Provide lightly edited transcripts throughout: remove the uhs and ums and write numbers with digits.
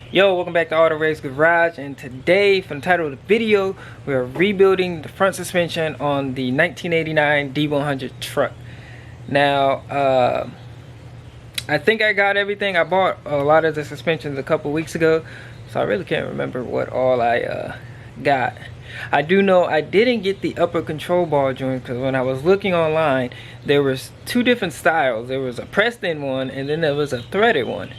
Yo, welcome back to Auto Race Garage, and today, from the title of the video, we are rebuilding the front suspension on the 1989 D100 truck. Now, I think I got everything. I bought a lot of the suspensions a couple weeks ago, so I really can't remember what all I got. I do know I didn't get the upper control ball joint because when I was looking online, there was two different styles. There was a pressed in one, and then there was a threaded one.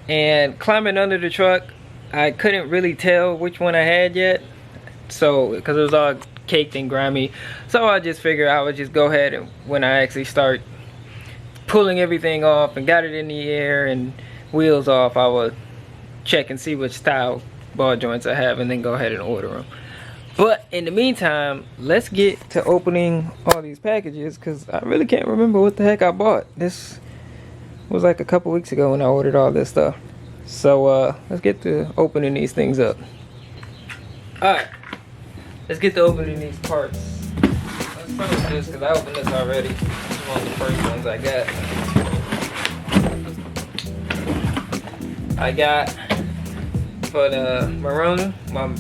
And climbing under the truck, I couldn't really tell which one I had yet, so because it was all caked and grimy. So I just figured I would just go ahead and when I actually start pulling everything off and got it in the air and wheels off, I would check and see which style ball joints I have and then go ahead and order them. But in the meantime, let's get to opening all these packages because I really can't remember what the heck I bought. This was like a couple weeks ago when I ordered all this stuff. So let's get to opening these things up. Alright, let's get to opening these parts. Let's start with this because I opened this already. This is one of the first ones I got for the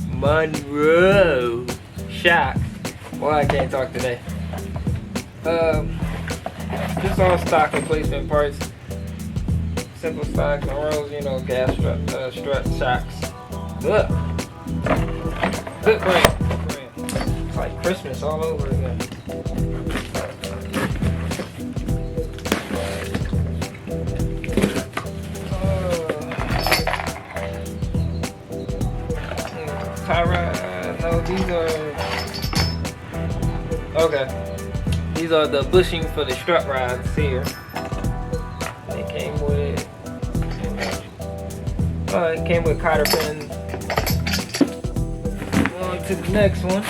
Monroe shock. Boy, I can't talk today. Just all stock replacement parts. Simple stock, Monroe's, you know, gas strut shocks. Good brand. It's like Christmas all over again. No, these are okay. These are the bushing for the strut rods here. They came with it came with cotter pins. On to the next one.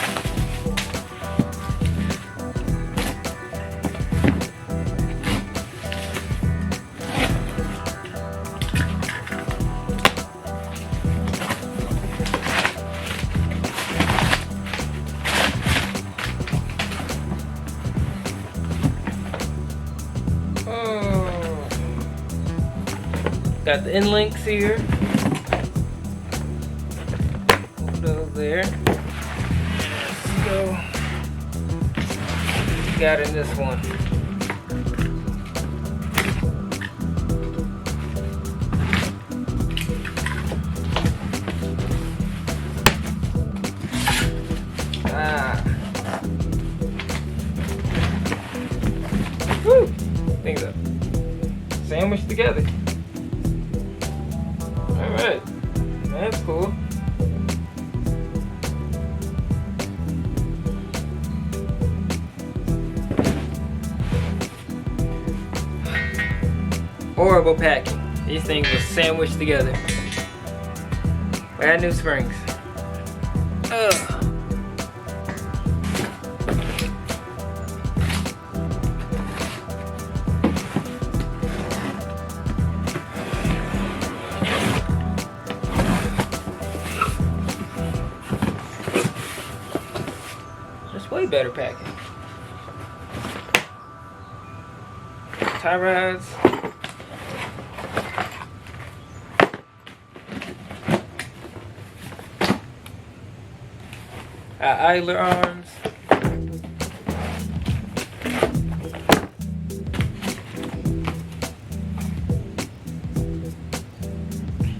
Got the end links here. Put those there. So, got in this one. Woo! Things are sandwiched together. Alright, that's cool. Horrible packing. These things were sandwiched together. Brand new springs. Ugh. Way better packing. Tie rods. Idler arms.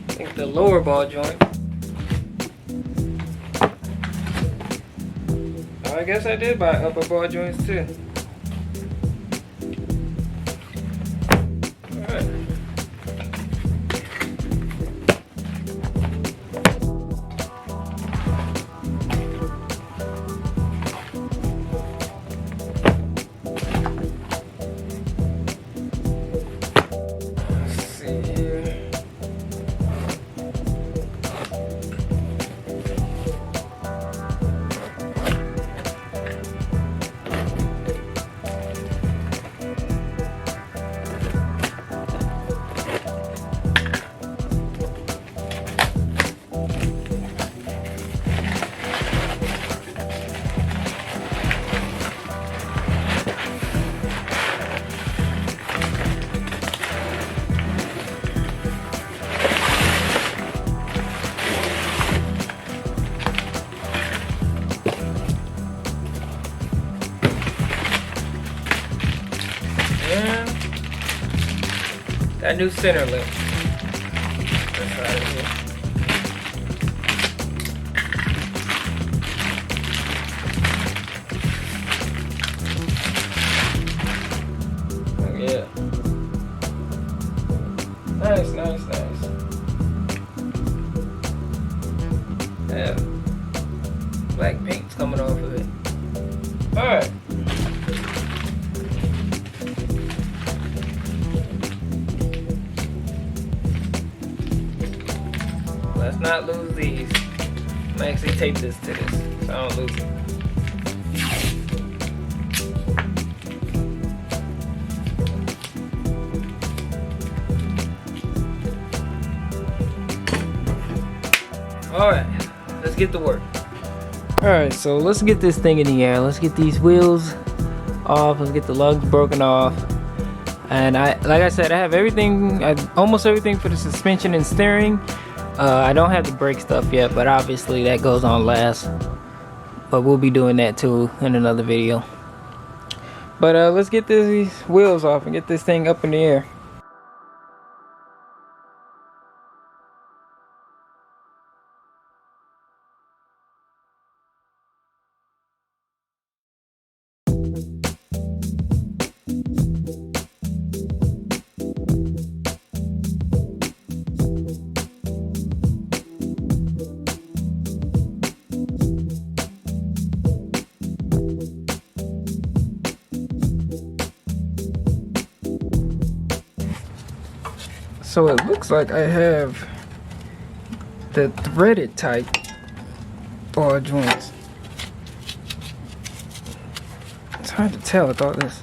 I think the lower ball joint. I guess I did buy upper ball joints too. Alright. Let's see here. got new center lip. That's right here. Oh, yeah. Nice, nice, nice. Yeah. Black paint's coming off of it. Alright. Let's not lose these. I'm gonna actually tape this to this so I don't lose it. Alright, let's get to work. Alright, so let's get this thing in the air. Let's get these wheels off. Let's get the lugs broken off. And like I said, I have everything, almost everything for the suspension and steering. I don't have the brake stuff yet, but obviously that goes on last. But we'll be doing that too in another video. But let's get these wheels off and get this thing up in the air. So it looks like I have the threaded type ball joints. It's hard to tell with all this.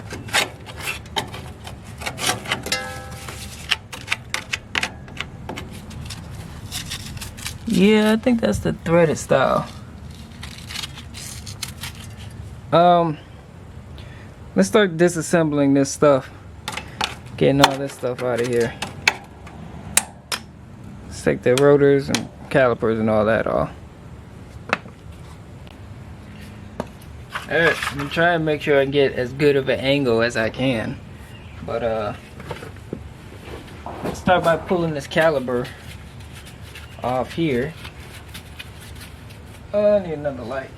Yeah, I think that's the threaded style. Let's start disassembling this stuff. Getting all this stuff out of here. Let's take the rotors and calipers and all that off. Alright, I'm gonna try and make sure I get as good of an angle as I can. But let's start by pulling this caliper off here. I need another light.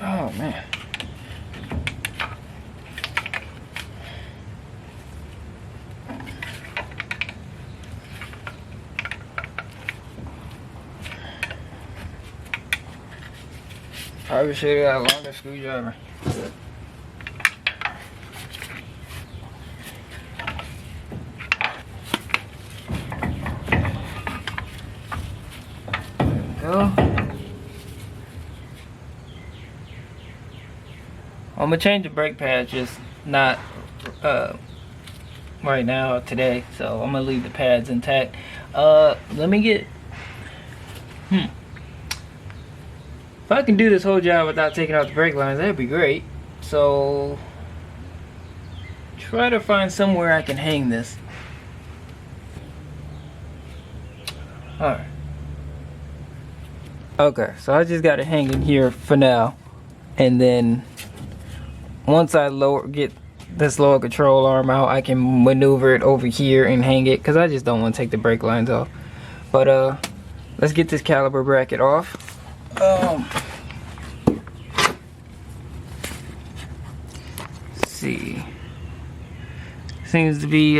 Oh man. Probably should have got a longer screwdriver. There we go. I'm gonna change the brake pads, just not right now today, so I'm gonna leave the pads intact. Let me get if I can do this whole job without taking out the brake lines, that'd be great. So try to find somewhere I can hang this. Alright. Okay, so I just got it hanging here for now, and then once I get this lower control arm out, I can maneuver it over here and hang it, because I just don't want to take the brake lines off. But let's get this caliper bracket off. Let's see. Seems to be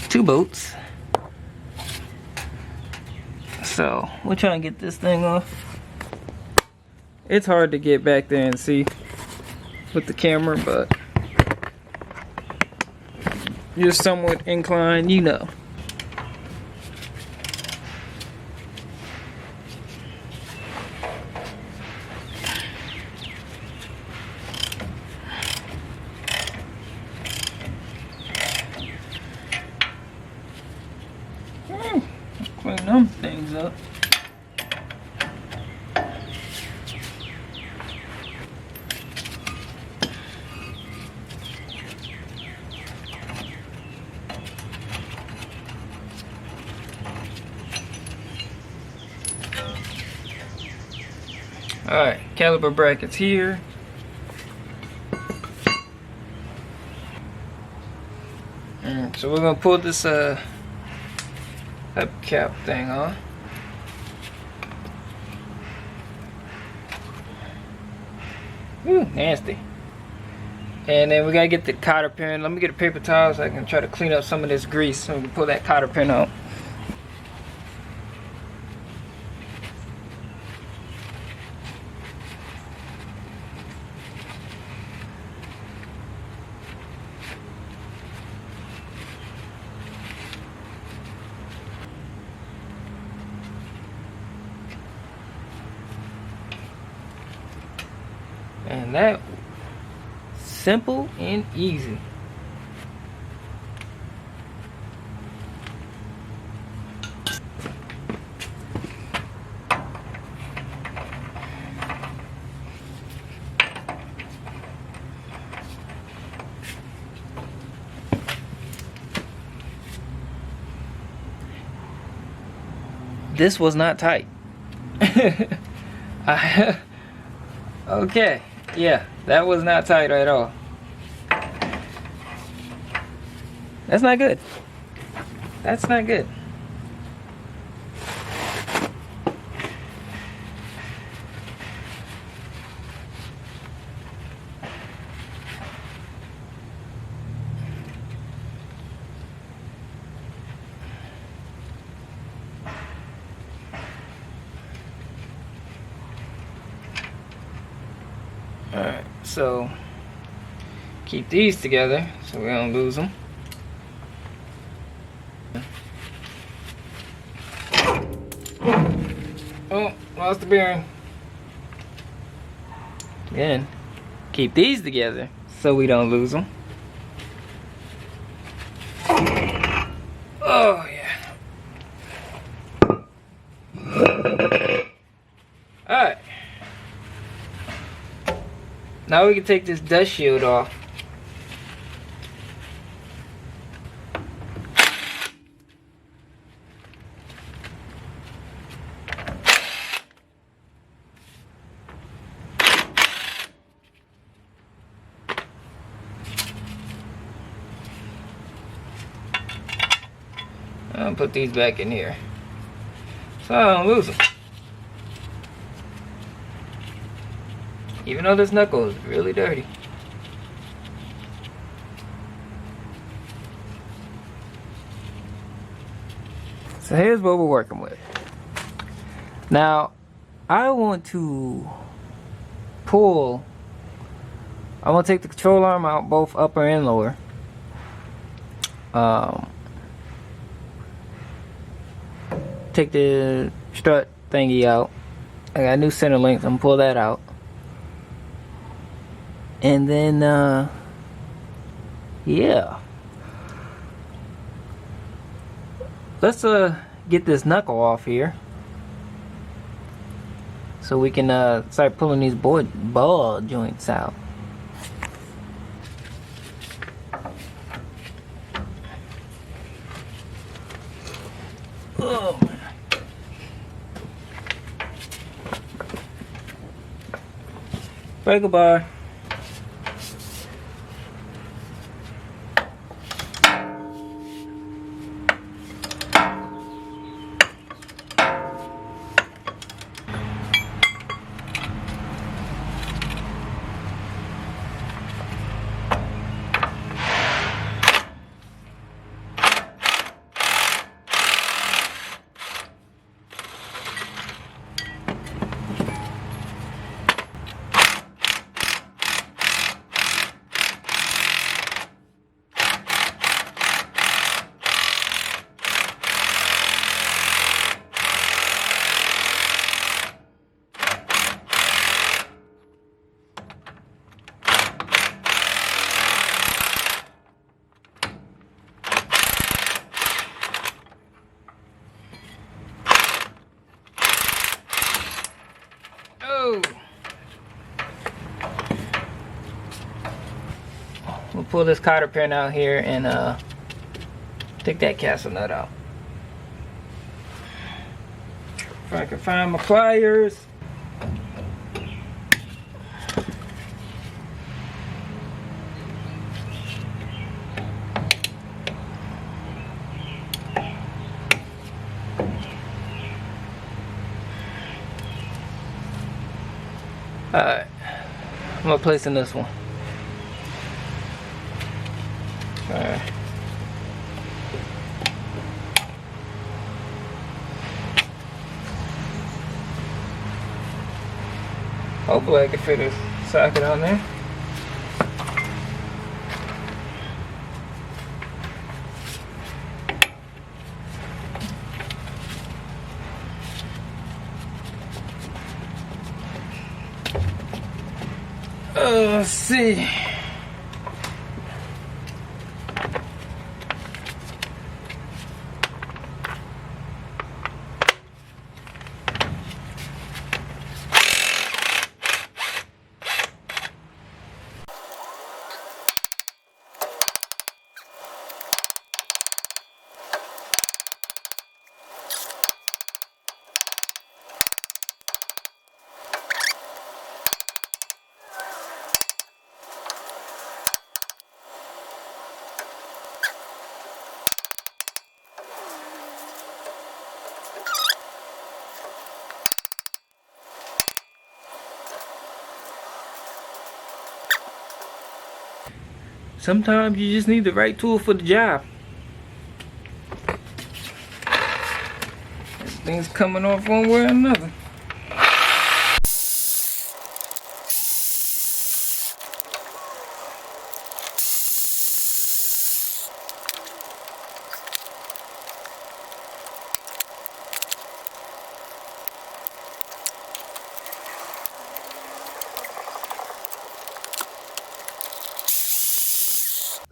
2 bolts. So we'll try and get this thing off. It's hard to get back there and see with the camera, but you're somewhat inclined, you know. Clean them things up. Alright, caliper brackets here. So we're gonna pull this hub cap thing off. Ooh, nasty. And then we gotta get the cotter pin. Let me get a paper towel so I can try to clean up some of this grease so we can pull that cotter pin out. And that simple and easy. This was not tight. Okay. Yeah, that was not tight at all. That's not good. That's not good. Alright, so keep these together so we don't lose them. Oh, lost the bearing. Again, keep these together so we don't lose them. Oh, yeah. Alright. Now we can take this dust shield off. I'll put these back in here so I don't lose them. Even though this knuckle is really dirty. So here's what we're working with. Now, I want to pull, I want to take the control arm out, both upper and lower. Take the strut thingy out. I got a new center link, so I'm gonna pull that out. And then, yeah. Let's get this knuckle off here, so we can start pulling these ball joints out. Oh man. Bye, goodbye. pull this cotter pin out here and take that castle nut out. If I can find my pliers. Alright, I'm gonna place in this one. Alright. Hopefully I can fit a socket on there. Let's see. Sometimes you just need the right tool for the job. This thing's coming off one way or another.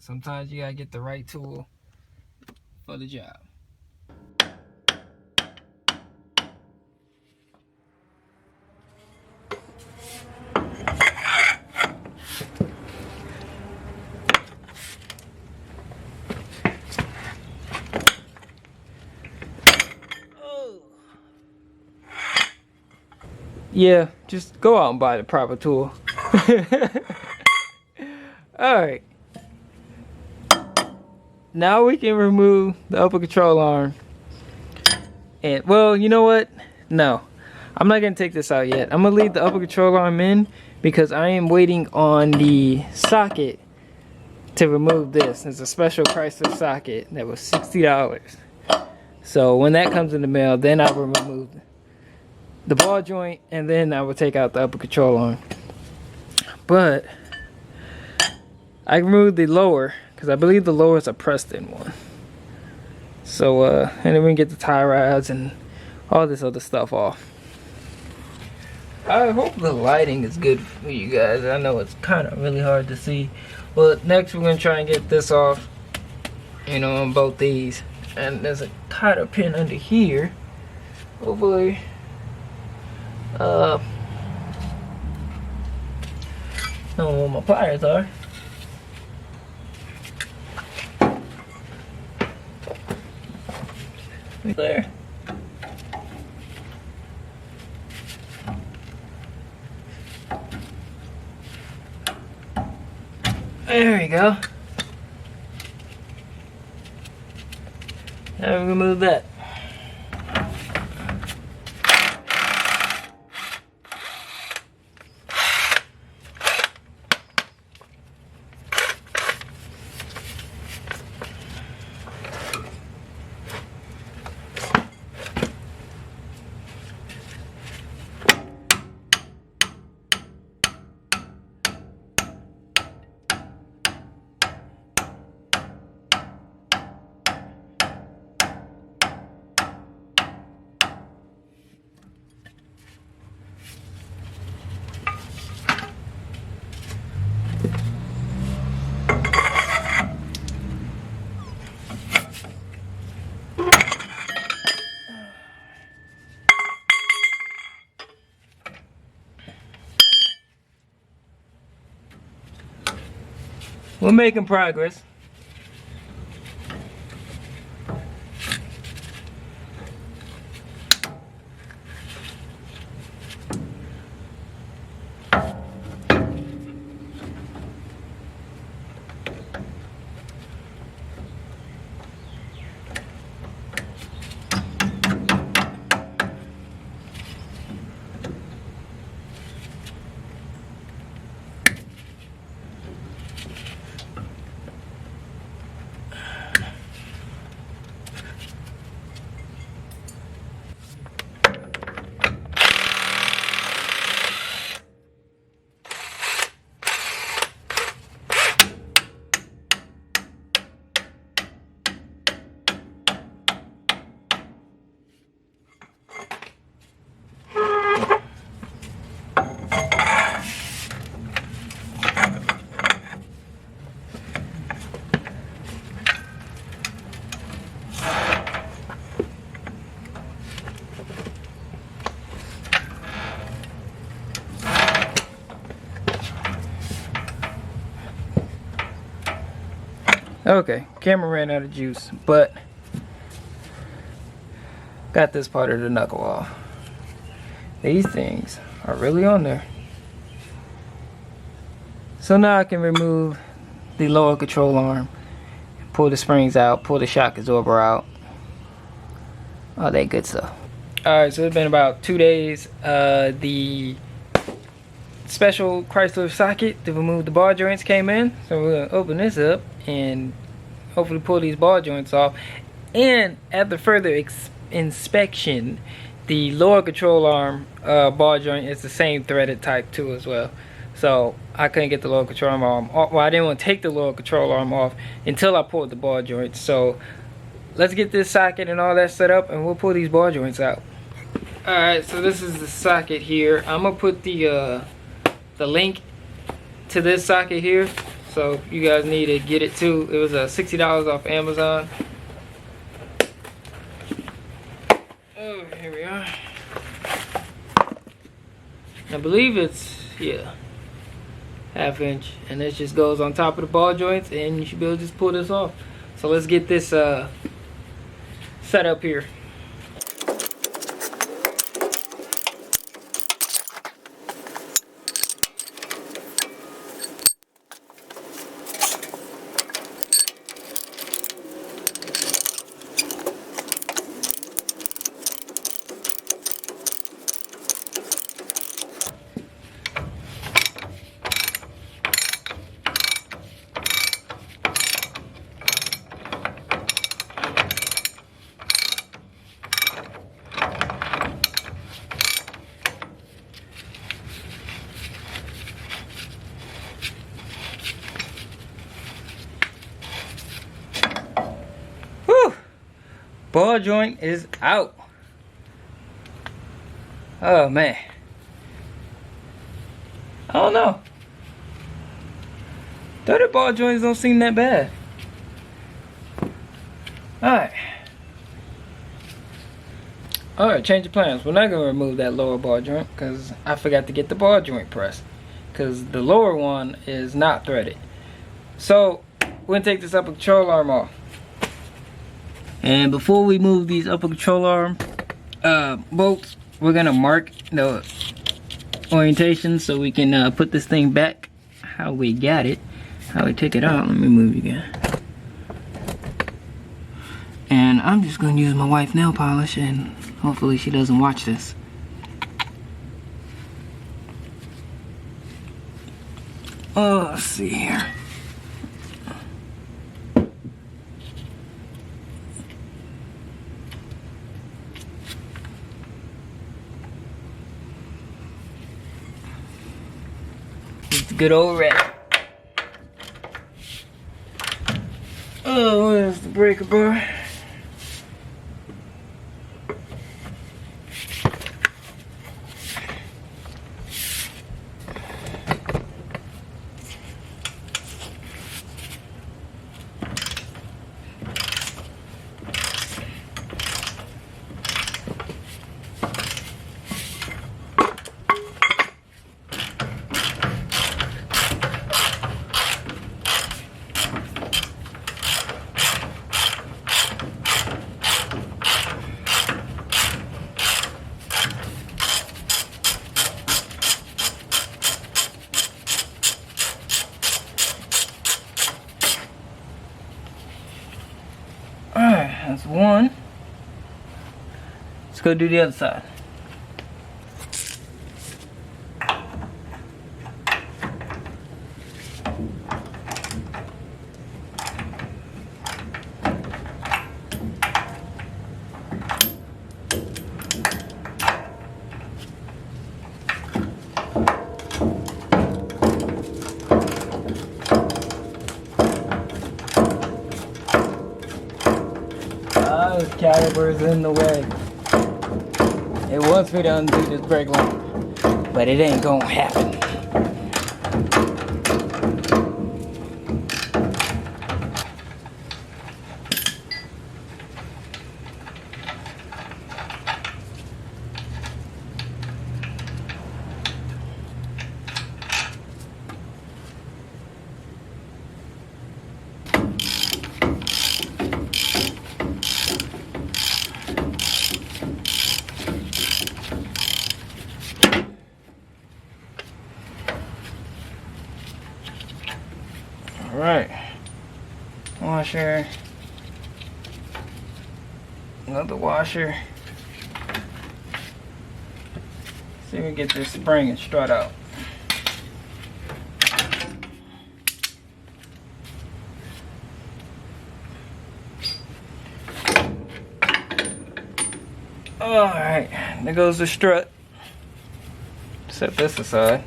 Sometimes you gotta get the right tool for the job. Yeah, just go out and buy the proper tool. Alright. Now we can remove the upper control arm. And, well, you know what? No. I'm not going to take this out yet. I'm going to leave the upper control arm in because I am waiting on the socket to remove this. It's a special Chrysler socket that was $60. So when that comes in the mail, then I will remove the ball joint and then I will take out the upper control arm. But I removed the lower because I believe the lower is a pressed-in one. So and then we can get the tie rods and all this other stuff off. I hope the lighting is good for you guys. I know it's kind of really hard to see. But next we're going to try and get this off, you know, on both these. And there's a cotter pin under here. Hopefully I don't know where my pliers are. There. There we go. Now we remove that. We're making progress. Okay, camera ran out of juice, but got this part of the knuckle off. These things are really on there. So now I can remove the lower control arm, pull the springs out, pull the shock absorber out, all that good stuff. Alright, so it's been about 2 days. The special Chrysler socket to remove the ball joints came in, so we're going to open this up and hopefully pull these ball joints off. And after further inspection, the lower control arm ball joint is the same threaded type too as well. So I couldn't get the lower control arm off. Well, I didn't want to take the lower control arm off until I pulled the ball joints. So let's get this socket and all that set up and we'll pull these ball joints out. Alright, so this is the socket here. I'm gonna put the link to this socket here, so if you guys need to get it too. It was $60 off Amazon. Oh, here we are. I believe it's, yeah, 1/2 inch, and this just goes on top of the ball joints and you should be able to just pull this off. So let's get this set up here. Ball joint is out. Oh man, I don't know. Thirty ball joints don't seem that bad. Alright, change of plans. We're not gonna remove that lower ball joint because I forgot to get the ball joint pressed, because the lower one is not threaded. So we're gonna take this upper control arm off. And before we move these upper control arm bolts, we're gonna mark the orientation so we can put this thing back how we got it, how we took it out. Let me move it again. And I'm just gonna use my wife's nail polish, and hopefully she doesn't watch this. Oh, let's see here. Good old red. Oh, there's the breaker bar. That's one. Let's go do the other side. This caliper is in the way. It wants me to undo this brake lamp, but it ain't gonna happen. Alright, washer, another washer. See if we can get this spring and strut out. Alright, there goes the strut. Set this aside.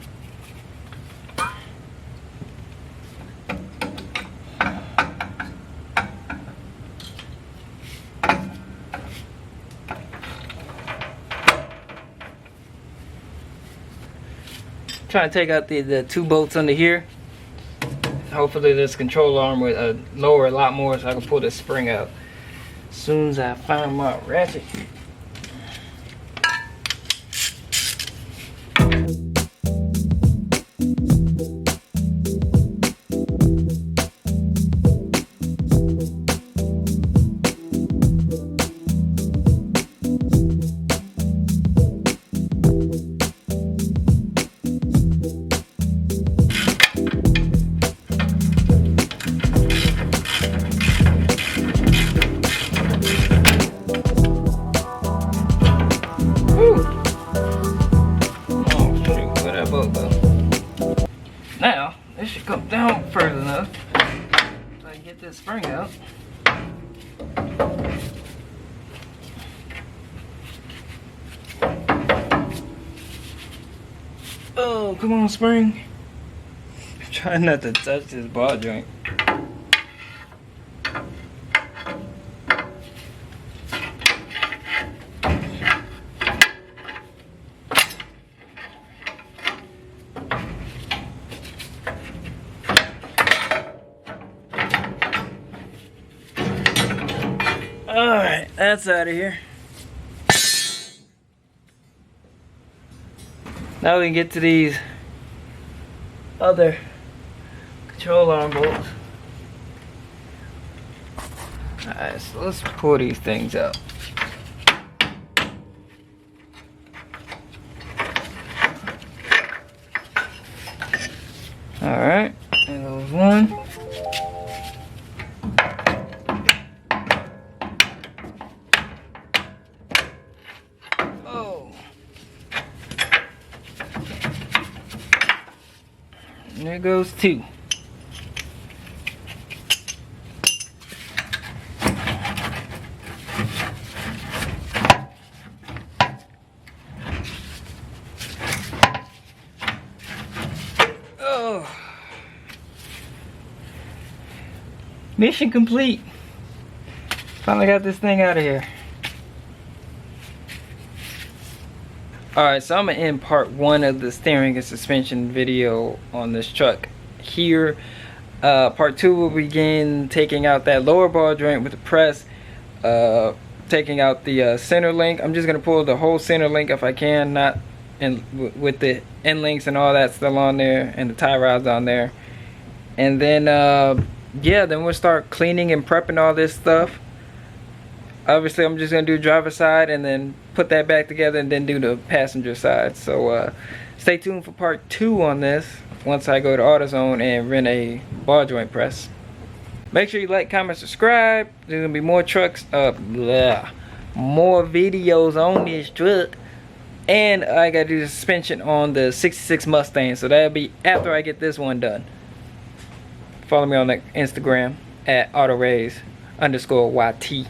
Trying to take out the two bolts under here. Hopefully this control arm will lower a lot more so I can pull this spring out as soon as I find my ratchet. Now, this should come down further enough so I can get this spring out. Oh, come on, spring. I'm trying not to touch this ball joint. Alright, that's out of here. Now we can get to these other control arm bolts. Alright, so let's pull these things out. Alright, there goes one. And there goes two. Oh. Mission complete. Finally got this thing out of here. Alright, so I'm going to end part one of the steering and suspension video on this truck here. Part two will begin taking out that lower ball joint with the press, taking out the center link. I'm just going to pull the whole center link if I can, not with the end links and all that still on there and the tie rods on there. And then, yeah, then we'll start cleaning and prepping all this stuff. Obviously, I'm just going to do driver's side and then put that back together and then do the passenger side. So stay tuned for part two on this once I go to AutoZone and rent a ball joint press. Bye. Make sure you like, comment, subscribe. There's gonna be more trucks, more videos on this truck. And I gotta do the suspension on the 66 Mustang, so that'll be after I get this one done. Follow me on the Instagram at autorays_YT.